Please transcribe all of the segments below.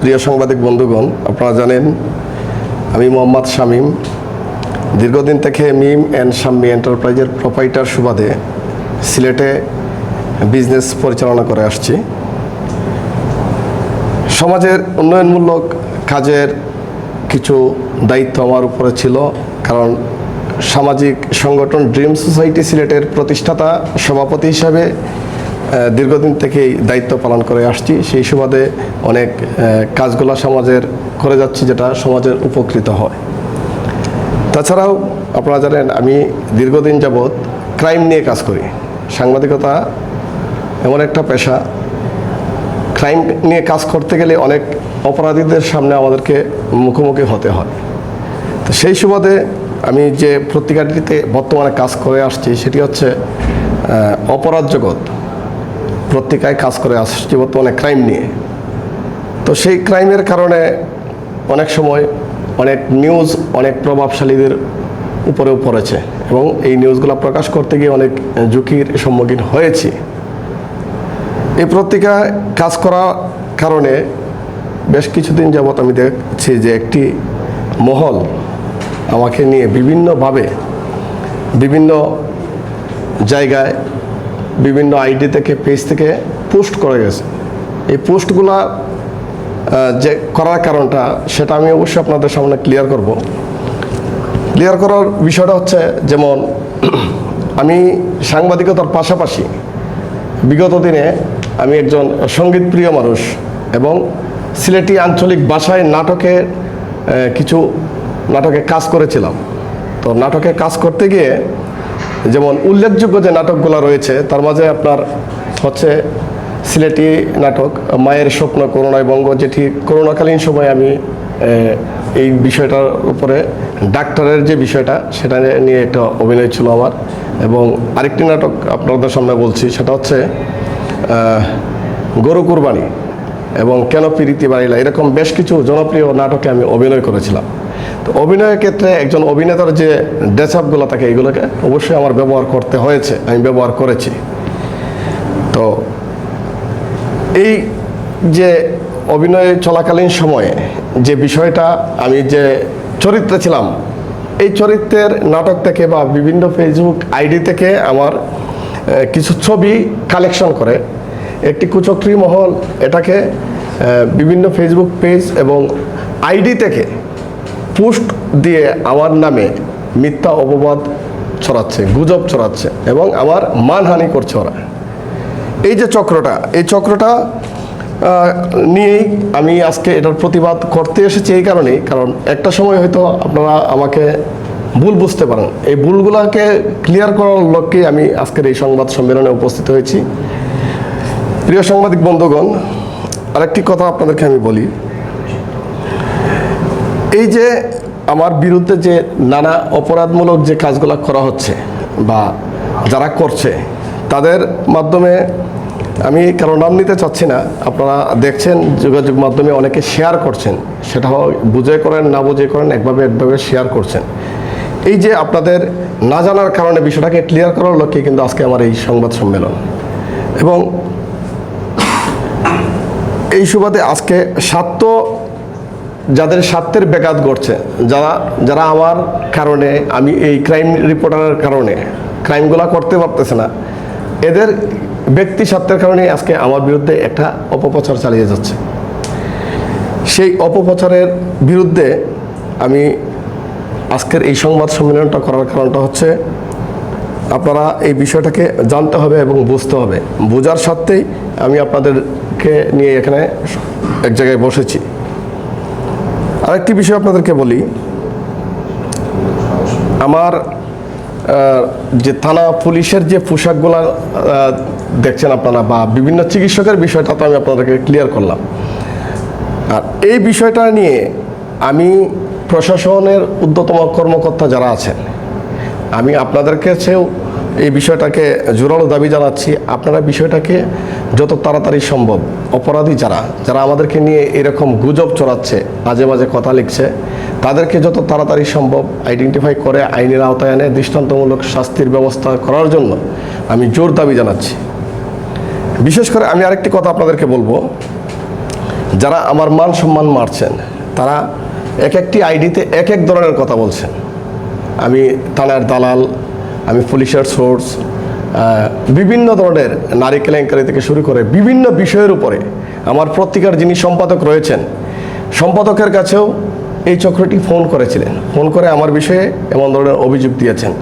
প্রিয় সাংবাদিক বন্ধুগণ, আপনারা জানেন আমি মোহাম্মদ শামীম দীর্ঘদিন থেকে মিম অ্যান্ড শাম্মী এন্টারপ্রাইজের প্রোপাইটার সুবাদে সিলেটে বিজনেস পরিচালনা করে আসছি। সমাজের উন্নয়নমূলক কাজের কিছু দায়িত্ব আমার উপরে ছিল, কারণ সামাজিক সংগঠন ড্রিম সোসাইটি সিলেটের প্রতিষ্ঠাতা সভাপতি হিসাবে দীর্ঘদিন থেকেই দায়িত্ব পালন করে আসছি। সেই সুবাদে অনেক কাজগুলো সমাজের করে যাচ্ছি, যেটা সমাজের উপকৃত হয়। তাছাড়াও আপনারা জানেন আমি দীর্ঘদিন যাবৎ ক্রাইম নিয়ে কাজ করি। সাংবাদিকতা এমন একটা পেশা, ক্রাইম নিয়ে কাজ করতে গেলে অনেক অপরাধীদের সামনে আমাদেরকে মুখোমুখি হতে হয়। তো সেই সুবাদে আমি যে পত্রিকাটিতে বর্তমানে কাজ করে আসছি সেটি হচ্ছে অপরাধ জগৎ পত্রিকায় কাজ করে আসছি বর্তমানে ক্রাইম নিয়ে। তো সেই ক্রাইমের কারণে অনেক সময় অনেক নিউজ অনেক প্রভাবশালীদের উপরেও পড়েছে এবং এই নিউজগুলো প্রকাশ করতে গিয়ে অনেক ঝুঁকির সম্মুখীন হয়েছি। এই পত্রিকায় কাজ করার কারণে বেশ কিছুদিন যাবৎ আমি দেখছি যে একটি মহল আমাকে নিয়ে বিভিন্নভাবে বিভিন্ন জায়গায় বিভিন্ন আইডি থেকে পেজ থেকে পোস্ট করে গেছে। এই পোস্টগুলা যে করার কারণটা সেটা আমি অবশ্যই আপনাদের সামনে ক্লিয়ার করব। ক্লিয়ার করার বিষয়টা হচ্ছে, যেমন আমি সাংবাদিকতার পাশাপাশি বিগত দিনে আমি একজন সঙ্গীতপ্রিয় মানুষ এবং সিলেটি আঞ্চলিক ভাষায় কিছু নাটকে কাজ করেছিলাম। তো নাটকে কাজ করতে গিয়ে যেমন উল্লেখযোগ্য যে নাটকগুলো রয়েছে তার মাঝে আপনার হচ্ছে সিলেটি নাটক মায়ের স্বপ্ন, করুণায় বঙ্গ, যেটি করোনাকালীন সময়ে আমি এই বিষয়টার উপরে ডাক্তারের যে বিষয়টা সেটা নিয়ে একটা অভিনয় ছিল আমার। এবং আরেকটি নাটক আপনাদের সামনে বলছি, সেটা হচ্ছে গরু কুরবানি এবং কেন প্রীতি বাড়িলা, এরকম বেশ কিছু জনপ্রিয় নাটকে আমি অভিনয় করেছিলাম। তো অভিনয়ের ক্ষেত্রে একজন অভিনেতার যে ড্রেস আপগুলো থাকে এগুলোকে অবশ্যই আমার ব্যবহার করতে হয়েছে, আমি ব্যবহার করেছি। তো এই যে অভিনয় চলাকালীন সময়ে যে বিষয়টা, আমি যে চরিত্রে ছিলাম, এই চরিত্রের নাটক থেকে বা বিভিন্ন ফেসবুক আইডি থেকে আমার কিছু ছবি কালেকশন করে একটি কুচক্রী মহল এটাকে বিভিন্ন ফেসবুক পেজ এবং আইডি থেকে পোস্ট দিয়ে আমার নামে মিথ্যা অপবাদ ছড়াচ্ছে, গুজব ছড়াচ্ছে এবং আমার মানহানি করছে ওরা। এই যে চক্রটা, এই চক্রটা নিয়েই আমি আজকে এটার প্রতিবাদ করতে এসেছি। এই কারণেই, কারণ একটা সময় হয়তো আপনারা আমাকে ভুল বুঝতে পারেন। এই ভুলগুলোকে ক্লিয়ার করার লক্ষ্যে আমি আজকের এই সংবাদ সম্মেলনে উপস্থিত হয়েছি। প্রিয় সাংবাদিক বন্ধুগণ, আরেকটি কথা আপনাদেরকে আমি বলি, এই যে আমার বিরুদ্ধে যে নানা অপরাধমূলক যে কাজগুলো করা হচ্ছে বা যারা করছে তাদের মাধ্যমে আমি কারো নাম নিতে চাচ্ছি না, আপনারা দেখছেন যোগাযোগ মাধ্যমে অনেকে শেয়ার করছেন, সেটা বুঝে করেন না বুঝে করেন, একভাবে শেয়ার করছেন। এই যে আপনাদের না জানার কারণে বিষয়টাকে ক্লিয়ার করার লক্ষ্যে কিন্তু আজকে আমার এই সংবাদ সম্মেলন। এবং এই সুবাদে আজকে যাদের স্বার্থের ব্যাঘাত ঘটছে, যারা আমার কারণে, আমি এই ক্রাইম রিপোর্টারের কারণে ক্রাইমগুলো করতে পারতেছে না, এদের ব্যক্তি স্বার্থের কারণে আজকে আমার বিরুদ্ধে একটা অপপ্রচার চালিয়ে যাচ্ছে। সেই অপপ্রচারের বিরুদ্ধে আমি আজকের এই সংবাদ সম্মেলনটা করার কারণটা হচ্ছে, আপনারা এই বিষয়টাকে জানতে হবে এবং বুঝতে হবে। বোঝার স্বার্থেই আমি আপনাদেরকে নিয়ে এখানে এক জায়গায় বসেছি। আরেকটি বিষয় আপনাদেরকে বলি, আমার যে থানা পুলিশের যে পোশাকগুলো দেখছেন আপনারা বা বিভিন্ন চিকিৎসকের বিষয়টা তো আমি আপনাদেরকে ক্লিয়ার করলাম। আর এই বিষয়টা নিয়ে আমি প্রশাসনের ঊর্ধ্বতম কর্মকর্তা যারা আছেন, আমি আপনাদের কাছেও এই বিষয়টাকে জোরালো দাবি জানাচ্ছি, আপনারা বিষয়টাকে যত তাড়াতাড়ি সম্ভব অপরাধী যারা আমাদেরকে নিয়ে এরকম গুজব ছড়াচ্ছে, মাঝে মাঝে কথা লিখছে, তাদেরকে যত তাড়াতাড়ি সম্ভব আইডেন্টিফাই করে আইনের আওতায় এনে দৃষ্টান্তমূলক শাস্তির ব্যবস্থা করার জন্য আমি জোর দাবি জানাচ্ছি। বিশেষ করে আমি আরেকটি কথা আপনাদেরকে বলবো, যারা আমার মান সম্মান মারছেন, তারা এক একটি আইডিতে এক এক ধরনের কথা বলছেন। আমি থানার দালাল, আমি পুলিশের সোর্স, বিভিন্ন ধরনের নারী কেলেঙ্কারি থেকে শুরু করে বিভিন্ন বিষয়ের উপরে আমার পত্রিকার যিনি সম্পাদক রয়েছেন, সম্পাদকের কাছেও এই চক্রটি ফোন করেছিলেন। ফোন করে আমার বিষয়ে এমন ধরনের অভিযোগ দিয়েছেন।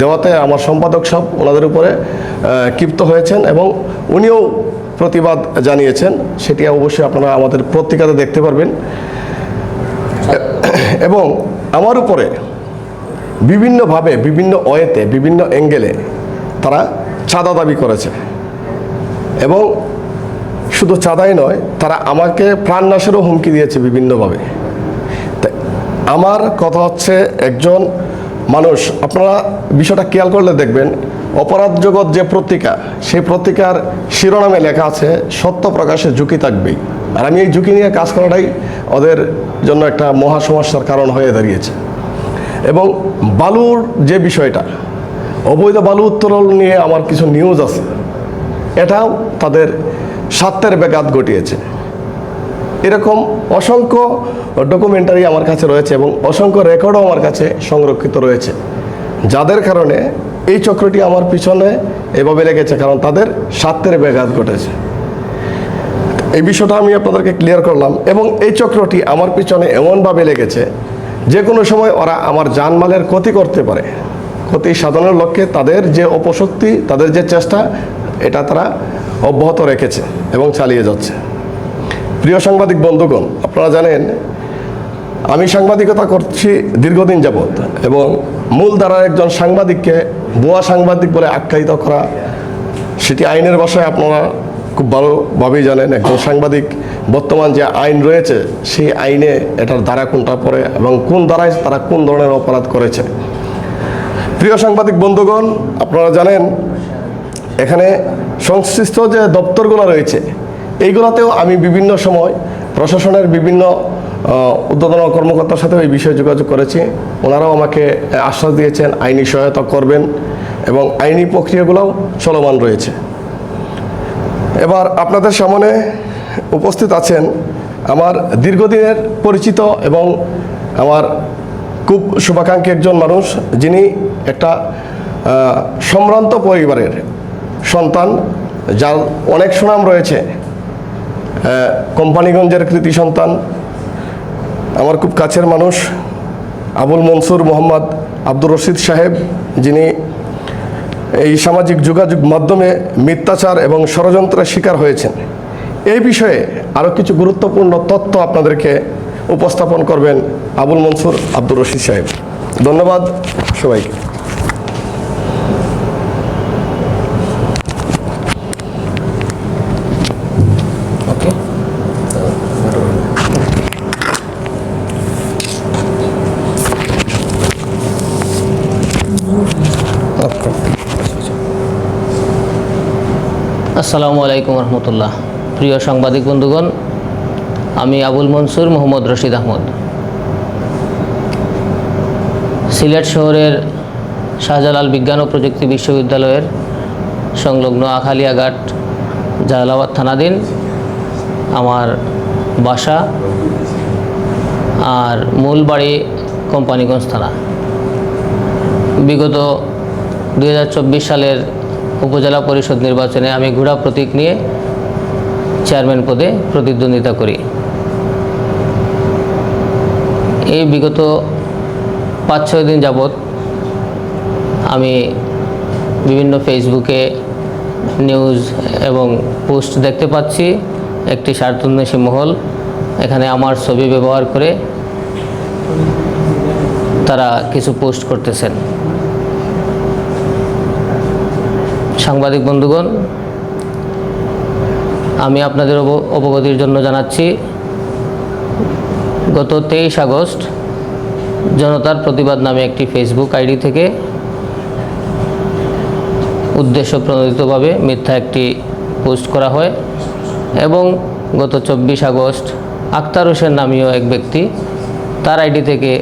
দেওয়াতে আমার সম্পাদক সব ওনাদের উপরে ক্ষিপ্ত হয়েছেন এবং উনিও প্রতিবাদ জানিয়েছেন। সেটি অবশ্যই আপনারা আমাদের পত্রিকাতে দেখতে পারবেন। এবং আমার উপরে বিভিন্নভাবে, বিভিন্ন ওয়েতে, বিভিন্ন অ্যাঙ্গেলে তারা চাঁদা দাবি করেছে এবং শুধু চাঁদাই নয়, তারা আমাকে প্রাণনাশেরও হুমকি দিয়েছে বিভিন্নভাবে। আমার কথা হচ্ছে, একজন মানুষ, আপনারা বিষয়টা খেয়াল করলে দেখবেন, অপরাধ জগৎ যে পত্রিকা, সেই পত্রিকার শিরোনামে লেখা আছে সত্য প্রকাশে ঝুঁকি থাকবেই। আর আমি এই ঝুঁকি নিয়ে কাজ করাটাই ওদের জন্য একটা মহা সমস্যার কারণ হয়ে দাঁড়িয়েছে। এবং বালুর যে বিষয়টা, অবৈধ বালু উত্তোলন নিয়ে আমার কিছু নিউজ আছে, এটাও তাদের স্বার্থের ব্যাঘাত ঘটিয়েছে। এরকম অসংখ্য ডকুমেন্টারি আমার কাছে রয়েছে এবং অসংখ্য রেকর্ডও আমার কাছে সংরক্ষিত রয়েছে, যাদের কারণে এই চক্রটি আমার পিছনে এভাবে লেগেছে, কারণ তাদের স্বার্থের ব্যাঘাত ঘটেছে। এই বিষয়টা আমি আপনাদেরকে ক্লিয়ার করলাম। এবং এই চক্রটি আমার পিছনে এমনভাবে লেগেছে, যে কোনো সময় ওরা আমার জানমালের ক্ষতি করতে পারে। ক্ষতি সাধনের লক্ষ্যে তাদের যে অপশক্তি, তাদের যে চেষ্টা, এটা তারা অব্যাহত রেখেছে এবং চালিয়ে যাচ্ছে। প্রিয় সাংবাদিক বন্ধুগণ, আপনারা জানেন আমি সাংবাদিকতা করছি দীর্ঘদিন যাবৎ, এবং মূল ধারার একজন সাংবাদিককে ভুয়া সাংবাদিক বলে আখ্যায়িত করা, সেটি আইনের ভাষায় আপনারা খুব ভালোভাবেই জানেন। একজন সাংবাদিক, বর্তমান যে আইন রয়েছে সেই আইনে এটার ধারা কোনটা পড়ে এবং কোন ধারায় তারা কোন ধরনের অপরাধ করেছে। প্রিয় সাংবাদিক বন্ধুগণ, আপনারা জানেন এখানে সংশ্লিষ্ট যে দপ্তরগুলো রয়েছে, এইগুলোতেও আমি বিভিন্ন সময় প্রশাসনের বিভিন্ন ঊর্ধ্বতন কর্মকর্তার সাথে এই বিষয়ে যোগাযোগ করেছি। ওনারাও আমাকে আশ্বাস দিয়েছেন আইনি সহায়তা করবেন এবং আইনি প্রক্রিয়াগুলোও চলমান রয়েছে। এবার আপনাদের সামনে উপস্থিত আছেন আমার দীর্ঘদিনের পরিচিত এবং আমার খুব শুভাকাঙ্ক্ষী একজন মানুষ, যিনি একটা সম্ভ্রান্ত পরিবারের সন্তান, যার অনেক সুনাম রয়েছে, কোম্পানিগঞ্জের কৃতি সন্তান, আমার খুব কাছের মানুষ আবুল মনসুর মোহাম্মদ আব্দুর রশিদ সাহেব, যিনি এই সামাজিক যোগাযোগ মাধ্যমে মিথ্যাচার এবং ষড়যন্ত্রের শিকার হয়েছেন। এই বিষয়ে আরও কিছু গুরুত্বপূর্ণ তথ্য আপনাদেরকে উপস্থাপন করবেন আবুল মনসুর আব্দুর রশিদ সাহেব। ধন্যবাদ সবাইকে। আসসালামু আলাইকুম রহমতুল্লাহ। প্রিয় সাংবাদিক বন্ধুগণ, আমি আবুল মনসুর মোহাম্মদ রশিদ আহমদ, সিলেট শহরের শাহজালাল বিজ্ঞান ও প্রযুক্তি বিশ্ববিদ্যালয়ের সংলগ্ন আখালিয়াঘাট জালালাবাদ থানাধীন আমার বাসা, আর মূল বাড়ি কোম্পানিগঞ্জ থানা। বিগত 2024 সালের উপজেলা পরিষদ নির্বাচনে আমি ঘোড়া প্রতীক নিয়ে চেয়ারম্যান পদে প্রতিদ্বন্দ্বিতা করি। এই বিগত 5-6 দিন যাবৎ আমি বিভিন্ন ফেসবুকে নিউজ এবং পোস্ট দেখতে পাচ্ছি, একটি স্বার্থান্বেষী মহল এখানে আমার ছবি ব্যবহার করে তারা কিছু পোস্ট করতেছেন। সাংবাদিক বন্ধুগণ, আমি আপনাদের অবগতির জন্য জানাচ্ছি, গত 23 আগস্ট জনতার প্রতিবাদ নামে একটি ফেসবুক আইডি থেকে উদ্দেশ্য প্রণোদিতভাবে মিথ্যা একটি পোস্ট করা হয় এবং গত 24 আগস্ট আক্তার হোসেন নামীয় এক ব্যক্তি তার আইডি থেকে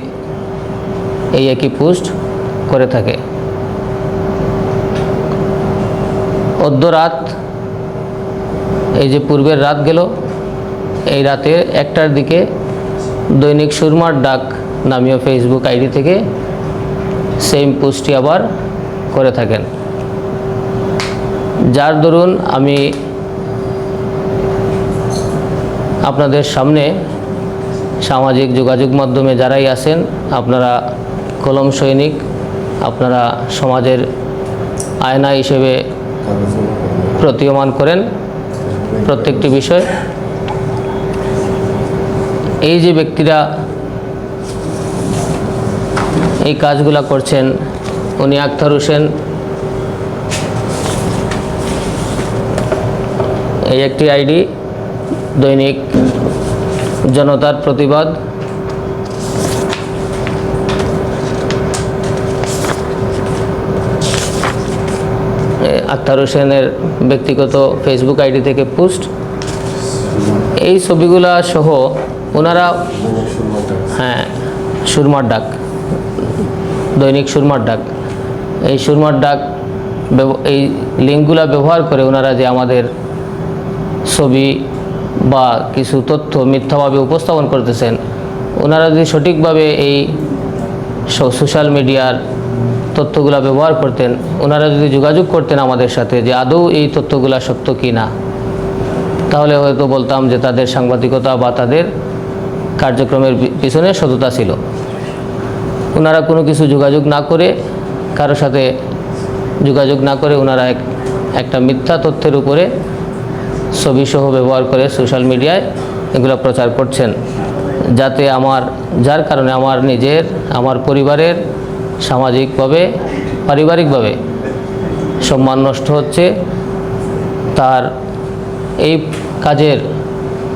এই একই পোস্ট করে থাকে। অর্ধরাত, এই যে পূর্বের রাত গেল, এই রাতে 1টার দিকে দৈনিক সুরমার ডাক নামীয় ফেসবুক আইডি থেকে সেম পোস্টটি আবার করে থাকেন, যার দরুন আমি আপনাদের সামনে সামাজিক যোগাযোগ মাধ্যমে যারাই আছেন, আপনারা কলম সৈনিক, আপনারা সমাজের আয়না হিসেবে প্রতীয়মান করেন প্রত্যেকটি বিষয়। এই যে ব্যক্তিরা এই কাজগুলা করছেন, উনি আক্তার হোসেন, এই একটি আইডি দৈনিক জনতার প্রতিবাদ। আক্তার হোসেনের ব্যক্তিগত ফেসবুক আইডি থেকে পোস্ট। এই ছবিগুলা সহ ওনারা, হ্যাঁ, সুরমার ডাক, দৈনিক সুরমার ডাক, এই সুরমার ডাক এই লিঙ্কগুলা ব্যবহার করে ওনারা যে আমাদের ছবি বা কিছু তথ্য মিথ্যাভাবে উপস্থাপন করতেছেন, ওনারা যদি সঠিকভাবে এই সোশ্যাল মিডিয়ার তথ্যগুলা ব্যবহার করতেন, ওনারা যদি যোগাযোগ করতেন আমাদের সাথে যে আদৌ এই তথ্যগুলা সত্য কি না, তাহলে হয়তো বলতাম যে তাদের সাংবাদিকতা বা তাদের কার্যক্রমের পিছনে সততা ছিল। ওনারা কোনো কিছু যোগাযোগ না করে, কারোর সাথে যোগাযোগ না করে ওনারা একটা মিথ্যা তথ্যের উপরে ছবিসহ ব্যবহার করে সোশ্যাল মিডিয়ায় এগুলো প্রচার করছেন, যার কারণে আমার নিজের, আমার পরিবারের সামাজিকভাবে, পারিবারিকভাবে সম্মান নষ্ট হচ্ছে। তার এই কাজের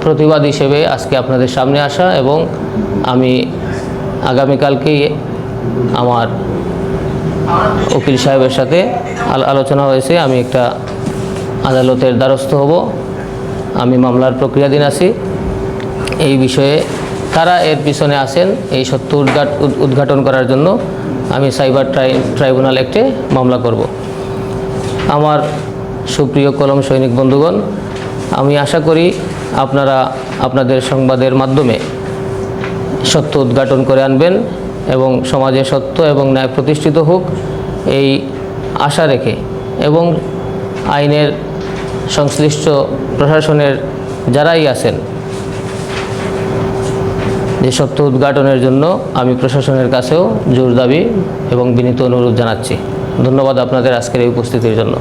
প্রতিবাদ হিসেবে আজকে আপনাদের সামনে আসা, এবং আমি আগামীকালকেই আমার উকিল সাহেবের সাথে আলোচনা হয়েছে, আমি একটা আদালতের দ্বারস্থ হব। আমি মামলার প্রক্রিয়াধীন আছি। এই বিষয়ে কারা এর পিছনে আছেন এই সত্য উদ্ঘাটন করার জন্য আমি সাইবার ট্রাইব্যুনাল অ্যাক্টে মামলা করব। আমার সুপ্রিয় কলম সৈনিক বন্ধুগণ, আমি আশা করি আপনারা আপনাদের সংবাদের মাধ্যমে সত্য উদ্ঘাটন করে আনবেন এবং সমাজে সত্য এবং ন্যায় প্রতিষ্ঠিত হোক, এই আশা রেখে, এবং আইনের সংশ্লিষ্ট প্রশাসনের যারাই আছেন যে সত্য উদ্ঘাটনের জন্য আমি প্রশাসনের কাছেও জোর দাবি এবং বিনীত অনুরোধ জানাচ্ছি। ধন্যবাদ আপনাদের আজকের এই উপস্থিতির জন্য।